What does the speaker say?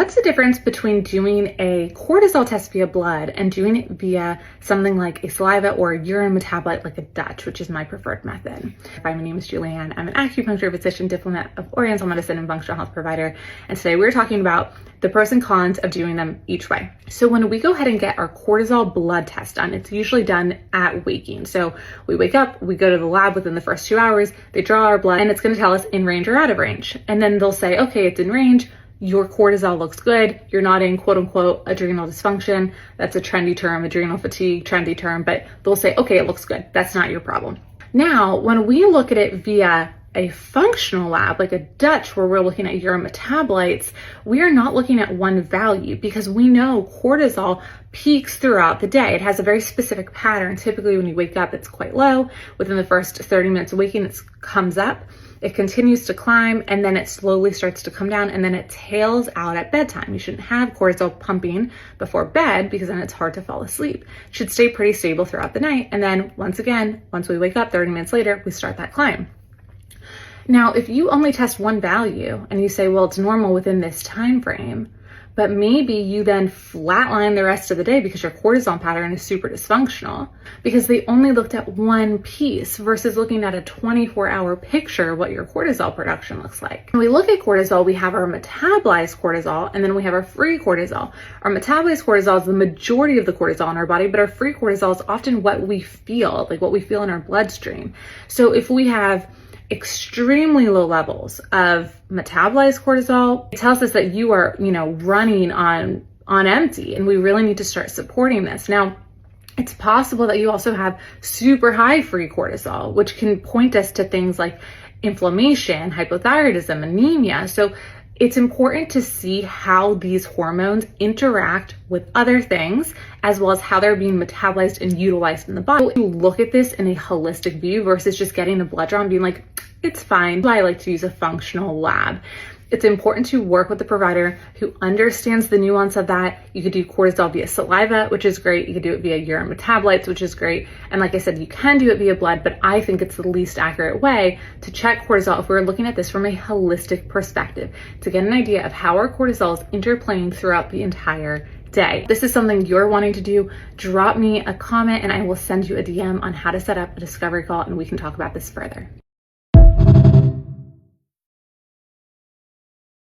what's the difference between doing a cortisol test via blood and doing it via something like a saliva or a urine metabolite like a Dutch, which is my preferred method? Hi, my name is Julianne. I'm an acupuncture physician, diplomat of Oriental medicine, and functional health provider. And today we're talking about the pros and cons of doing them each way. So when we go ahead and get our cortisol blood test done, it's usually done at waking. So we wake up, we go to the lab within the first 2 hours, they draw our blood, and it's going to tell us in range or out of range. And then they'll say, okay, it's in range. Your cortisol looks good. You're not in quote unquote adrenal dysfunction. That's a trendy term, adrenal fatigue, trendy term, but they'll say, okay, it looks good. That's not your problem. Now, when we look at it via a functional lab, like a Dutch, where we're looking at urine metabolites, we are not looking at one value because we know cortisol peaks throughout the day. It has a very specific pattern. Typically when you wake up, it's quite low. Within the first 30 minutes of waking, it comes up. It continues to climb, and then it slowly starts to come down, and then it tails out at bedtime. You shouldn't have cortisol pumping before bed because then it's hard to fall asleep. It should stay pretty stable throughout the night. And then once we wake up 30 minutes later, we start that climb. Now, if you only test one value and you say, well, it's normal within this time frame, but maybe you then flatline the rest of the day because your cortisol pattern is super dysfunctional because they only looked at one piece versus looking at a 24-hour picture of what your cortisol production looks like. When we look at cortisol, we have our metabolized cortisol and then we have our free cortisol. Our metabolized cortisol is the majority of the cortisol in our body, but our free cortisol is often what we feel, like what we feel in our bloodstream. So if we have extremely low levels of metabolized cortisol, it tells us that you are, running on empty, and we really need to start supporting this. Now, it's possible that you also have super high free cortisol, which can point us to things like inflammation, hypothyroidism, anemia. So it's important to see how these hormones interact with other things, as well as how they're being metabolized and utilized in the body. You look at this in a holistic view versus just getting a blood draw and being like, it's fine. I like to use a functional lab. It's important to work with the provider who understands the nuance of that. You could do cortisol via saliva, which is great. You could do it via urine metabolites, which is great. And like I said, you can do it via blood, but I think it's the least accurate way to check cortisol if we're looking at this from a holistic perspective, to get an idea of how our cortisol is interplaying throughout the entire day. If this is something you're wanting to do, drop me a comment and I will send you a DM on how to set up a discovery call and we can talk about this further.